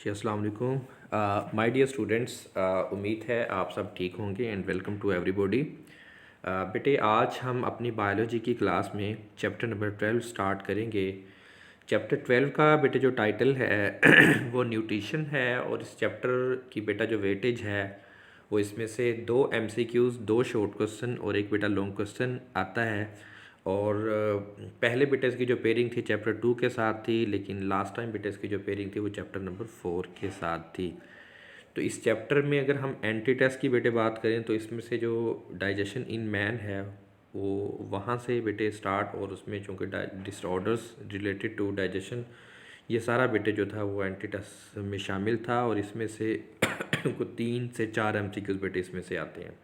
जी अस्सलाम वालेकुम my dear students. उम्मीद है आप सब ठीक होंगे एंड वेलकम टू एवरीबॉडी। बेटे आज हम अपनी बायोलॉजी की क्लास में चैप्टर नंबर 12 स्टार्ट करेंगे। चैप्टर 12 का बेटे जो टाइटल है वो न्यूट्रिशन है और इस चैप्टर की बेटा जो वेटेज है वो इसमें से 2 MCQs, 2 शॉर्ट क्वेश्चन और एक बेटा लॉन्ग क्वेश्चन आता है। और पहले बिटेस की जो पेयरिंग थी चैप्टर 2 के साथ थी, लेकिन लास्ट टाइम बिटेस की जो पेयरिंग थी वो चैप्टर नंबर 4 के साथ थी। तो इस चैप्टर में अगर हम एंटी टेस्ट की बेटे बात करें तो इसमें से जो डाइजेशन इन मैन है वो वहाँ से बेटे स्टार्ट, और उसमें चूँकि डिसऑर्डर्स रिलेटेड टू डाइजेशन ये सारा बेटे जो था वो एंटी टेस्ट में शामिल था। और इसमें से को 3 से 4 MCQs बेटे इसमें से आते हैं।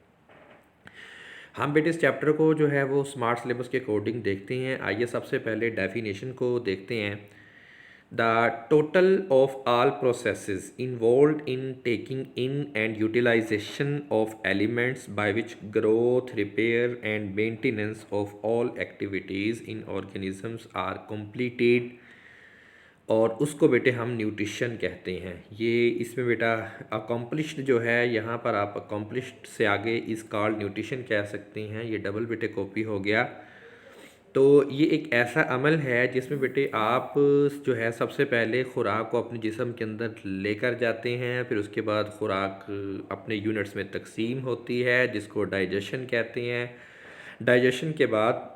हम बेटे इस चैप्टर को जो है वो स्मार्ट सिलेबस के अकॉर्डिंग देखते हैं। आइए सबसे पहले डेफिनेशन को देखते हैं। The total of all processes involve in taking in and utilization of elements by which growth, repair and maintenance of all activities in organisms are completed, और उसको बेटे हम न्यूट्रिशन कहते हैं। ये इसमें बेटा अकम्पलिश्ड जो है, यहाँ पर आप अकम्पलिश्ड से आगे इस कॉल्ड न्यूट्रिशन कह सकते हैं। ये डबल बेटे कॉपी हो गया। तो ये एक ऐसा अमल है जिसमें बेटे आप जो है सबसे पहले खुराक को अपने जिस्म के अंदर लेकर जाते हैं, फिर उसके बाद खुराक अपने यूनिट्स में तकसीम होती है जिसको डाइजेशन कहते हैं। डाइजेशन के बाद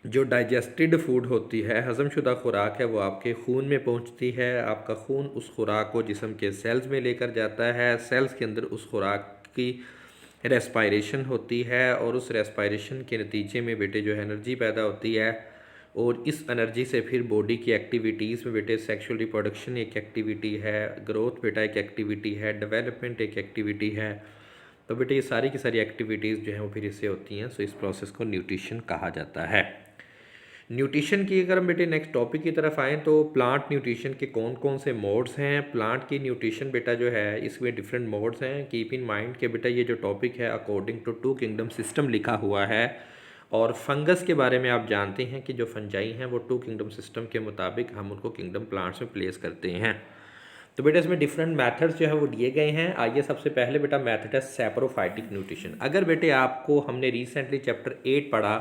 जो डाइजेस्टेड फूड होती है, हज़मशुदा खुराक है, वो आपके खून में पहुंचती है। आपका खून उस खुराक को जिस्म के सेल्स में लेकर जाता है। सेल्स के अंदर उस खुराक की रेस्पायरेशन होती है और उस रेस्पायरेशन के नतीजे में बेटे जो है एनर्जी पैदा होती है, और इस एनर्जी से फिर बॉडी की एक्टिविटीज़ में बेटे सेक्सुअल रिप्रोडक्शन एक एक्टिविटी है, ग्रोथ बेटा एक एक्टिविटी है, डेवलपमेंट एक एक्टिविटी है। तो बेटे ये सारी की सारी एक्टिविटीज़ जो हैं वो फिर इससे होती हैं। सो इस प्रोसेस को न्यूट्रिशन कहा जाता है। न्यूट्रिशन की अगर हम बेटे नेक्स्ट टॉपिक की तरफ आएँ तो प्लांट न्यूट्रिशन के कौन कौन से मोड्स हैं। प्लांट की न्यूट्रिशन बेटा जो है इसमें डिफरेंट मोड्स हैं। कीप इन माइंड कि बेटा ये जो टॉपिक है अकॉर्डिंग टू 2 किंगडम सिस्टम लिखा हुआ है, और फंगस के बारे में आप जानते हैं कि जो फंजाई हैं वो 2 किंगडम सिस्टम के मुताबिक हम उनको किंगडम प्लांट्स में प्लेस करते हैं। तो बेटा इसमें डिफरेंट मेथड्स जो है वो दिए गए हैं। आइए सबसे पहले बेटा मेथड है सैप्रोफाइटिक न्यूट्रिशन। अगर बेटे आपको हमने रिसेंटली चैप्टर 8 पढ़ा,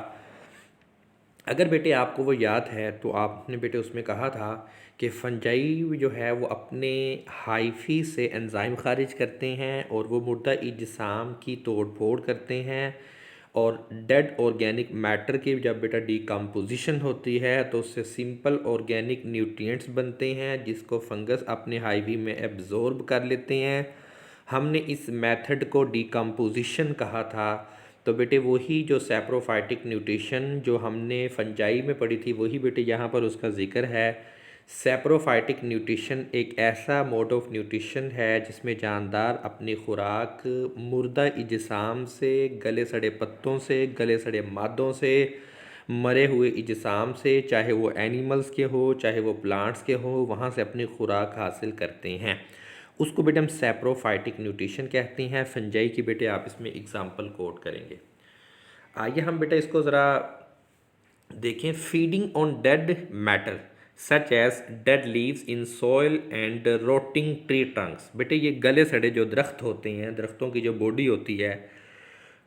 अगर बेटे आपको वो याद है तो आपने बेटे उसमें कहा था कि फंजाई जो है वो अपने हाइफी से एंजाइम खारिज करते हैं और वो मुर्दा इजसाम की तोड़ फोड़ करते हैं, और डेड ऑर्गेनिक मैटर की जब बेटा डिकम्पोजिशन होती है तो उससे सिंपल ऑर्गेनिक न्यूट्रिएंट्स बनते हैं जिसको फंगस अपने हाइवी में एब्जॉर्ब कर लेते हैं। हमने इस मेथड को डिकम्पोजिशन कहा था। तो बेटे वही जो सैप्रोफाइटिक न्यूट्रिशन जो हमने फंजाई में पढ़ी थी वही बेटे यहाँ पर उसका जिक्र है। सैप्रोफाइटिक न्यूट्रिशन एक ऐसा मोड ऑफ न्यूट्रिशन है जिसमें जानदार अपनी खुराक मुर्दा इजसाम से, गले सड़े पत्तों से, गले सड़े मादों से, मरे हुए इजसाम से, चाहे वो एनिमल्स के हो चाहे वो प्लांट्स के हो, वहाँ से अपनी खुराक हासिल करते हैं। उसको बेटे हम सैप्रोफाइटिक न्यूट्रिशन कहते हैं। फंजाई की बेटे आप इसमें एग्जांपल कोट करेंगे। आइए हम बेटा इसको ज़रा देखें। Feeding on dead matter such as dead leaves in soil and rotting tree trunks. बेटे ये गले सड़े जो दरख्त होते हैं, दरख्तों की जो बॉडी होती है,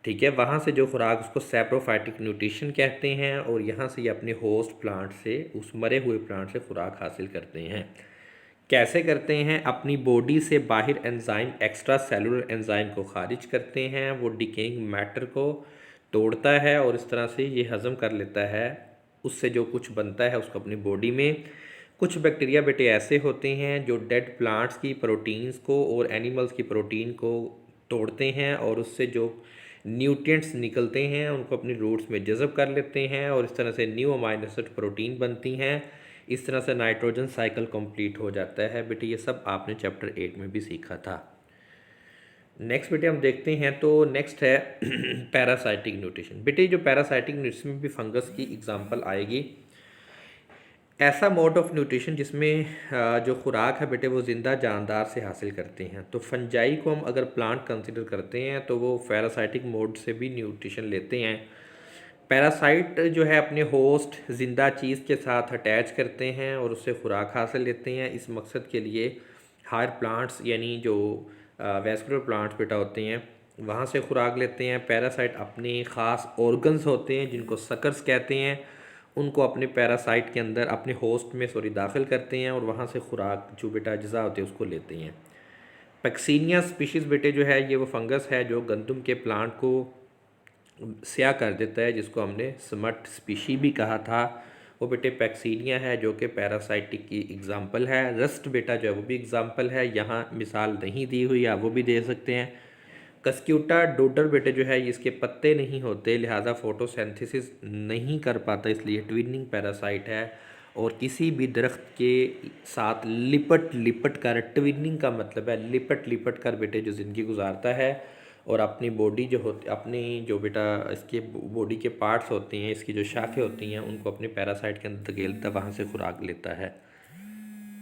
ठीक है, वहाँ से जो खुराक उसको सैप्रोफाइटिक न्यूट्रिशन कहते हैं, और यहाँ से ये अपने होस्ट प्लांट से, उस मरे हुए प्लांट से खुराक हासिल करते हैं। कैसे करते हैं? अपनी बॉडी से बाहर एंजाइम, एक्स्ट्रा सेलुलर एंजाइम को खारिज करते हैं। वो डिकेइंग मैटर को तोड़ता है और इस तरह से ये हज़म कर लेता है। उससे जो कुछ बनता है उसको अपनी बॉडी में। कुछ बैक्टीरिया बेटे ऐसे होते हैं जो डेड प्लांट्स की प्रोटीन्स को और एनिमल्स की प्रोटीन को तोड़ते हैं, और उससे जो न्यूट्रिएंट्स निकलते हैं उनको अपनी रूट्स में जज़ब कर लेते हैं, और इस तरह से न्यू अमाइनो एसिड प्रोटीन बनती हैं। इस तरह से नाइट्रोजन साइकिल कंप्लीट हो जाता है। बेटे ये सब आपने चैप्टर 8 में भी सीखा था। नेक्स्ट बेटे हम देखते हैं तो नेक्स्ट है पैरासाइटिक न्यूट्रिशन। बेटे जो पैरासाइटिक न्यूट्रिशन में भी फंगस की एग्जांपल आएगी। ऐसा मोड ऑफ न्यूट्रिशन जिसमें जो खुराक है बेटे वो ज़िंदा जानदार से हासिल करते हैं। तो फंजाई को हम अगर प्लांट कंसिडर करते हैं तो वो पैरासाइटिक मोड से भी न्यूट्रिशन लेते हैं। पैरासाइट जो है अपने होस्ट ज़िंदा चीज़ के साथ अटैच करते हैं और उससे खुराक हासिल लेते हैं। इस मकसद के लिए हायर प्लांट्स यानी जो वैस्कुलर प्लांट्स बेटा होते हैं वहाँ से खुराक लेते हैं। पैरासाइट अपने ख़ास ऑर्गन्स होते हैं जिनको सकर्स कहते हैं, उनको अपने पैरासाइट के अंदर अपने होस्ट में दाखिल करते हैं और वहाँ से खुराक जो बेटा अज्जा होते हैं उसको लेते हैं। पैक्सीनिया स्पीशीज़ बेटे जो है ये वो फंगस है जो गंदम के प्लांट को स्याह कर देता है, जिसको हमने स्मट स्पीशी भी कहा था। वो बेटे पैक्सीनिया है जो कि पैरासाइटिक की एग्ज़ाम्पल है। रस्ट बेटा जो है वो भी एग्ज़ाम्पल है, यहाँ मिसाल नहीं दी हुई, आप वो भी दे सकते हैं। कस्क्यूटा डोडर बेटे जो है इसके पत्ते नहीं होते, लिहाजा फोटोसिंथेसिस नहीं कर पाता, इसलिए ट्विनिंग पैरासाइट है। और किसी भी दरख्त के साथ लिपट लिपट कर, ट्विनिंग का मतलब है लिपट लिपट कर बेटे जो ज़िंदगी गुजारता है और अपनी बॉडी जो होती, अपनी जो बेटा इसके बॉडी के पार्ट्स होते हैं, इसकी जो शाखें होती हैं, उनको अपने पैरासाइट के अंदर धकेलता, वहाँ से खुराक लेता है।